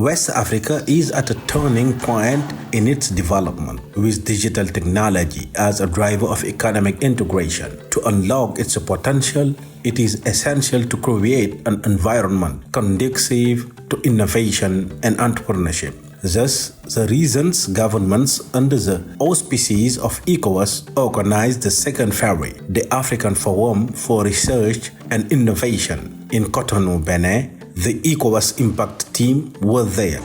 West Africa is at a turning point in its development, with digital technology as a driver of economic integration. To unlock its potential, it is essential to create an environment conducive to innovation and entrepreneurship. Thus, the reasons governments under the auspices of Ecowas organized the second FARI, the African Forum for Research and Innovation, in Cotonou, Benin. The Ecowas Impact team were there.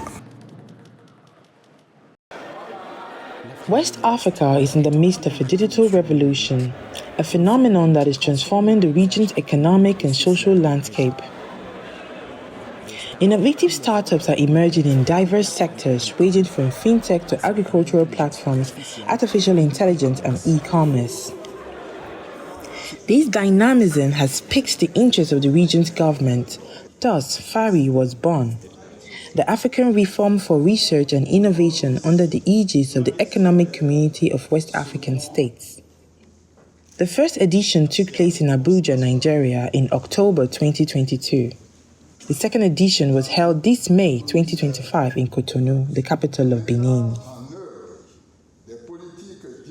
West Africa is in the midst of a digital revolution, a phenomenon that is transforming the region's economic and social landscape. Innovative startups are emerging in diverse sectors, ranging from fintech to agricultural platforms, artificial intelligence, and e-commerce. This dynamism has piqued the interest of the region's government. Thus, FARI was born, the African Reform for Research and Innovation under the aegis of the Economic Community of West African States. The first edition took place in Abuja, Nigeria in October 2022. The second edition was held this May 2025 in Cotonou, the capital of Benin.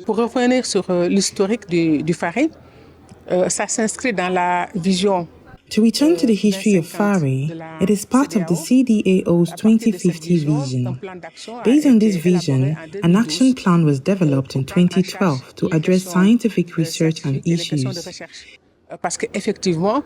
Pour revenir sur l'historique du FARI, ça s'inscrit dans la vision. To return to the history of FARI, it is part of the CDAO's 2050 vision. Based on this vision, an action plan was developed in 2012 to address scientific research and issues. Parce qu'effectivement,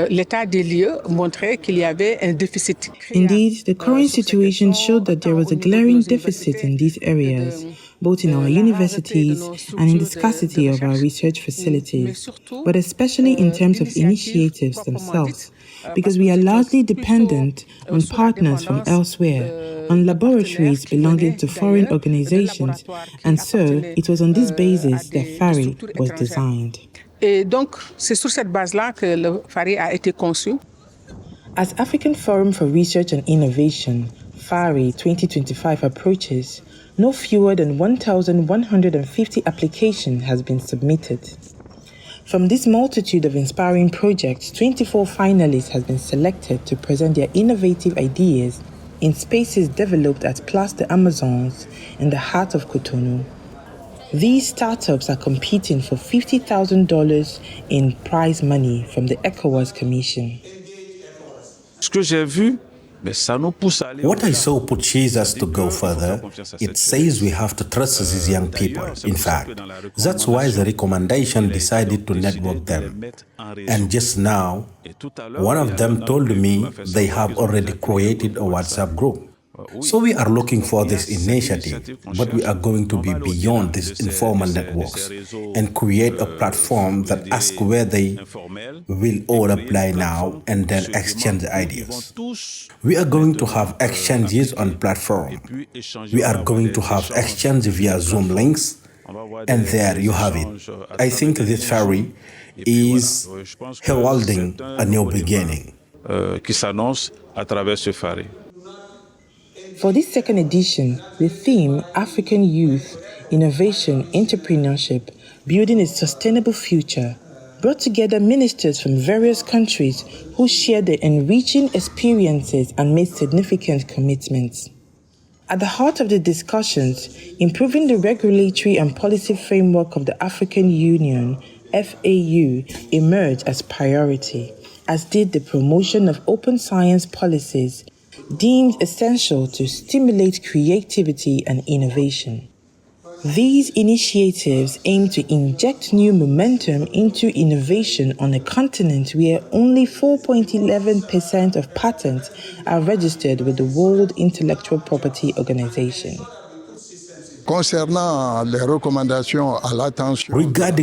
l'état des lieux montrait qu'il y avait un déficit. Indeed, the current situation showed that there was a glaring deficit in these areas, both in our universities and in the scarcity of our research facilities, but especially in terms of initiatives themselves, because we are largely dependent on partners from elsewhere, on laboratories belonging to foreign organizations, and so it was on this basis that FARI was designed. Et donc, c'est sur cette base-là que le FARI a été conçu. As African Forum for Research and Innovation, FARI 2025 approaches, no fewer than 1,150 applications has been submitted. From this multitude of inspiring projects, 24 finalists have been selected to present their innovative ideas in spaces developed at Place des Amazons in the heart of Cotonou. These startups are competing for $50,000 in prize money from the Ecowas Commission. What I saw pushes us to go further. It says we have to trust these young people. In fact, that's why the recommendation decided to network them. And just now, one of them told me they have already created a WhatsApp group. So we are looking for this initiative, but we are going to be beyond these informal networks and create a platform that asks where they will all apply now and then exchange ideas. We are going to have exchanges on platform. We are going to have exchange via Zoom links, and there you have it. I think this FARI is heralding a new beginning. Qui s'annonce à travers ce FARI. For this second edition, the theme African Youth, Innovation, Entrepreneurship, Building a Sustainable Future brought together ministers from various countries who shared their enriching experiences and made significant commitments. At the heart of the discussions, improving the regulatory and policy framework of the African Union, FAU, emerged as priority, as did the promotion of open science policies deemed essential to stimulate creativity and innovation. These initiatives aim to inject new momentum into innovation on a continent where only 4.11% of patents are registered with the World Intellectual Property Organization. Regarding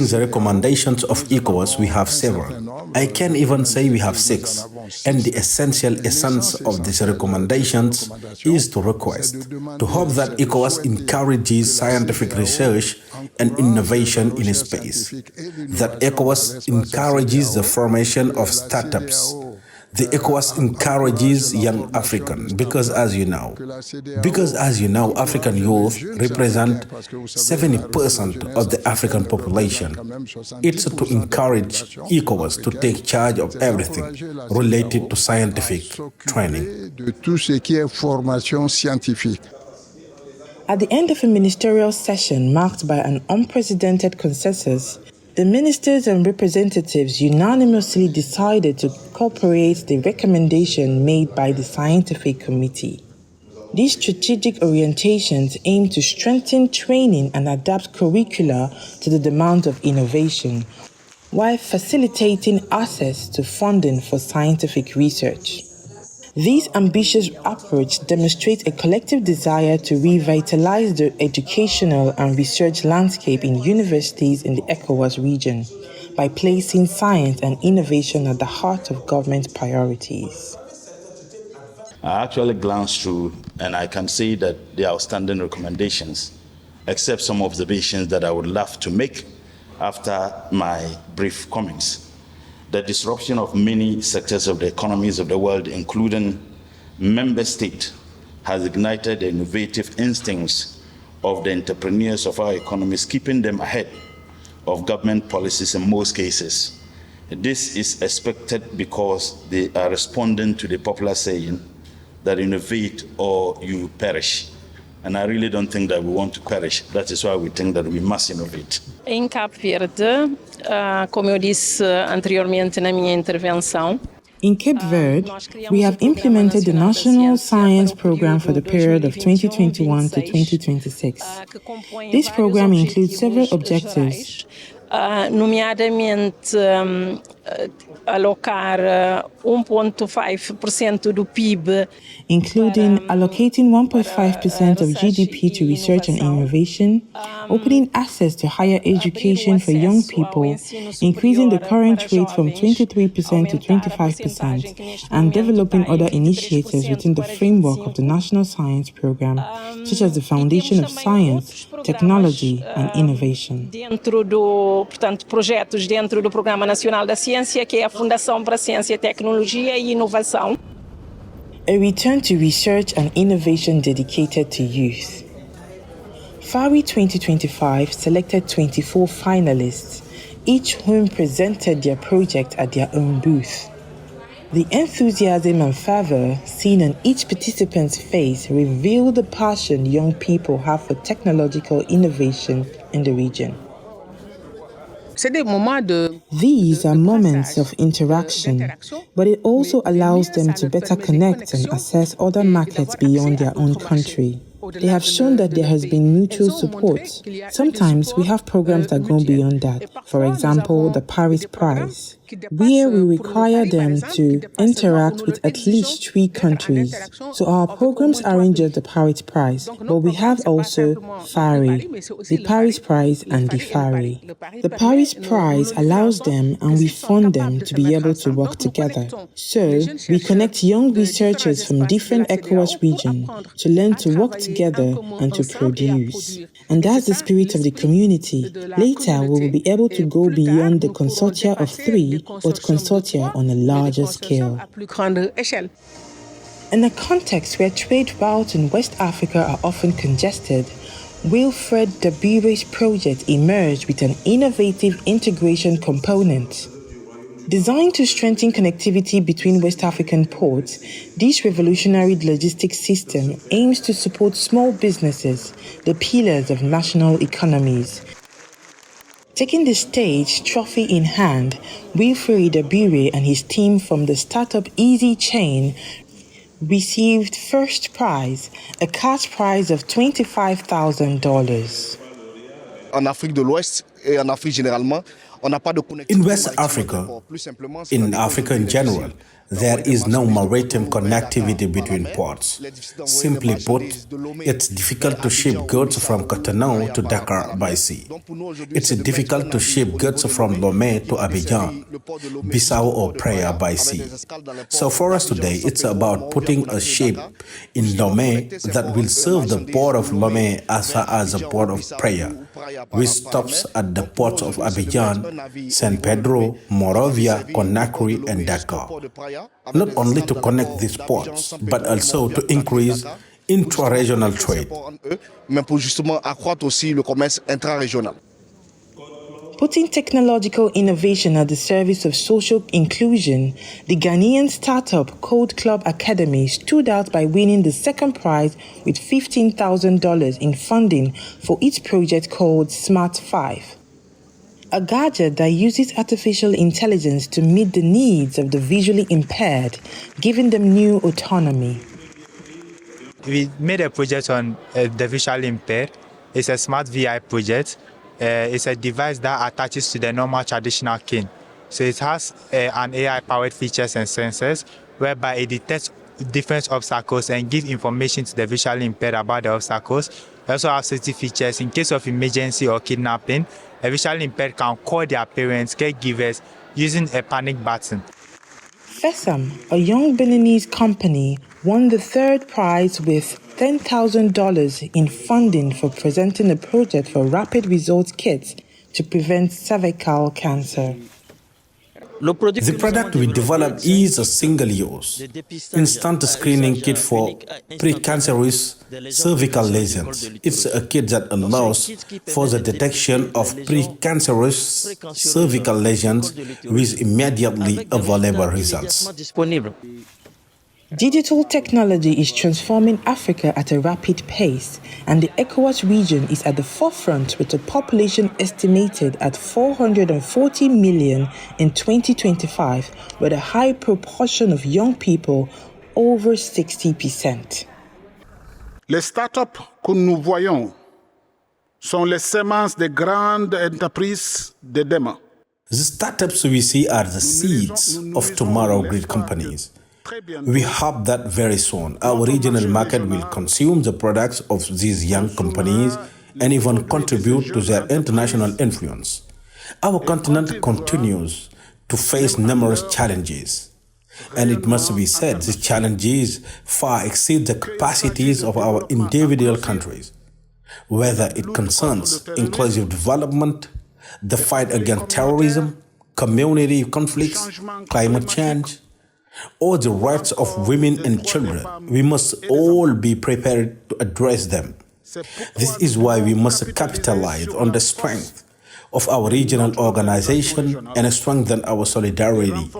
the recommendations of Ecowas, we have several. I can even say we have 6. And the essential essence of these recommendations is to request, to hope that Ecowas encourages scientific research and innovation in space, that Ecowas encourages the formation of startups, The Ecowas encourages young Africans because, as you know, African youth represent 70% of the African population. It's to encourage Ecowas to take charge of everything related to scientific training. At the end of a ministerial session marked by an unprecedented consensus, the ministers and representatives unanimously decided to incorporate the recommendation made by the scientific committee. These strategic orientations aim to strengthen training and adapt curricula to the demands of innovation, while facilitating access to funding for scientific research. This ambitious approach demonstrates a collective desire to revitalize the educational and research landscape in universities in the Ecowas region by placing science and innovation at the heart of government priorities. I actually glanced through and I can see that the outstanding recommendations, except some observations that I would love to make after my brief comments. The disruption of many sectors of the economies of the world, including member states, has ignited the innovative instincts of the entrepreneurs of our economies, keeping them ahead of government policies in most cases. This is expected because they are responding to the popular saying that innovate or you perish. And I really don't think that we want to perish. That is why we think that we must innovate. Em Cabo Verde, como eu disse anteriormente na minha intervenção, in Cape Verde, we have implemented the National Science Program for the period of 2021 to 2026. This program includes several objectives, nomeadamente alocar 1.5% do PIB, including allocating 1.5% of GDP to research and innovation, opening access to higher education for young people, increasing the current rate from 23% to 25%, and developing other initiatives within the framework of the National Science Program, such as the Foundation of Science, Technology and Innovation. Portanto, projetos dentro do Programa Nacional da Ciência, que é a Fundação para a Ciência, Tecnologia e Inovação. A return to research and innovation dedicated to youth. FARI 2025 selected 24 finalists, each whom presented their project at their own booth. The enthusiasm and fervor seen on each participant's face reveal the passion young people have for technological innovation in the region. These are moments of interaction, but it also allows them to better connect and access other markets beyond their own country. They have shown that there has been mutual support. Sometimes we have programs that go beyond that. For example, the Paris Prize, where we require them to interact with at least 3 countries. So our programs aren't just the Paris Prize, but we have also FARI, the Paris Prize and the FARI. The Paris Prize allows them and we fund them to be able to work together. So we connect young researchers from different Ecowas regions to learn to work together and to produce. And that's the spirit of the community. Later, we will be able to go beyond the consortia of 3, but consortia on a larger scale. In a context where trade routes in West Africa are often congested, Wilfred Dabire's project emerged with an innovative integration component. Designed to strengthen connectivity between West African ports, this revolutionary logistics system aims to support small businesses, the pillars of national economies. Taking the stage, trophy in hand, Wilfred Dabire and his team from the startup Easy Chain received first prize, a cash prize of $25,000. En Afrique de l'Ouest et en Afrique généralement, in West Africa, in Africa in general, there is no maritime connectivity between ports. Simply put, it's difficult to ship goods from Cotonou to Dakar by sea. It's difficult to ship goods from Lomé to Abidjan, Bissau or Praia by sea. So for us today, it's about putting a ship in Lomé that will serve the port of Lomé as far as the port of Praia, with stops at at the ports of Abidjan, San Pedro, Morovia, Conakry, and Dakar, not only to connect these ports, but also to increase intra-regional trade. Putting technological innovation at the service of social inclusion, the Ghanaian startup Code Club Academy stood out by winning the second prize with $15,000 in funding for its project called Smart 5, a gadget that uses artificial intelligence to meet the needs of the visually impaired, giving them new autonomy. We made a project on the visually impaired. It's a smart VI project. It's a device that attaches to the normal traditional cane. So it has an AI-powered features and sensors whereby it detects different obstacles and gives information to the visually impaired about the obstacles. It also has safety features. In case of emergency or kidnapping, a visually impaired can call their parents, caregivers, using a panic button. FESAM, a young Beninese company, won the third prize with $10,000 in funding for presenting a project for rapid results kits to prevent cervical cancer. The product we developed is a single-use, instant screening kit for precancerous cervical lesions. It's a kit that allows for the detection of precancerous cervical lesions with immediately available results. Digital technology is transforming Africa at a rapid pace, and the Ecowas region is at the forefront with a population estimated at 440 million in 2025, with a high proportion of young people, over 60%. Les startups que nous voyons sont les semences des grandes entreprises de demain. The startups we see are the seeds of tomorrow's great companies. We hope that very soon our regional market will consume the products of these young companies and even contribute to their international influence. Our continent continues to face numerous challenges, and it must be said these challenges far exceed the capacities of our individual countries, whether it concerns inclusive development, the fight against terrorism, community conflicts, climate change, or the rights of women and children. We must all be prepared to address them. This is why we must capitalize on the strength of our regional organization and strengthen our solidarity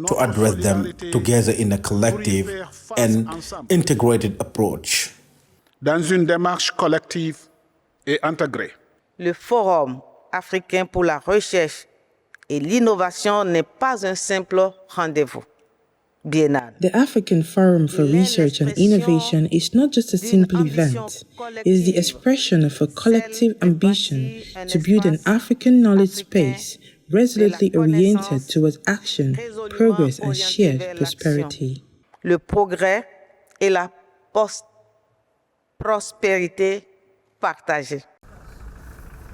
to address them together in a collective and integrated approach. Dans une démarche collective et intégrée. Le Forum africain pour la recherche et l'innovation n'est pas un simple rendez-vous. The African Forum for Research and Innovation is not just a simple event. It is the expression of a collective ambition to build an African knowledge space resolutely oriented towards action, progress, and shared prosperity. Le progrès et la prospérité partagée.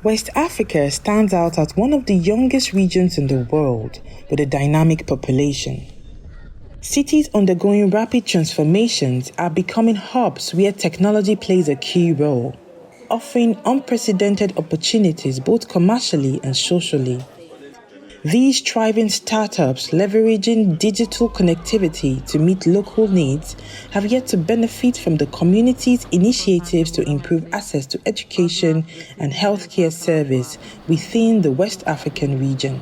West Africa stands out as one of the youngest regions in the world with a dynamic population. Cities undergoing rapid transformations are becoming hubs where technology plays a key role, offering unprecedented opportunities both commercially and socially. These thriving startups, leveraging digital connectivity to meet local needs, have yet to benefit from the community's initiatives to improve access to education and healthcare service within the West African region.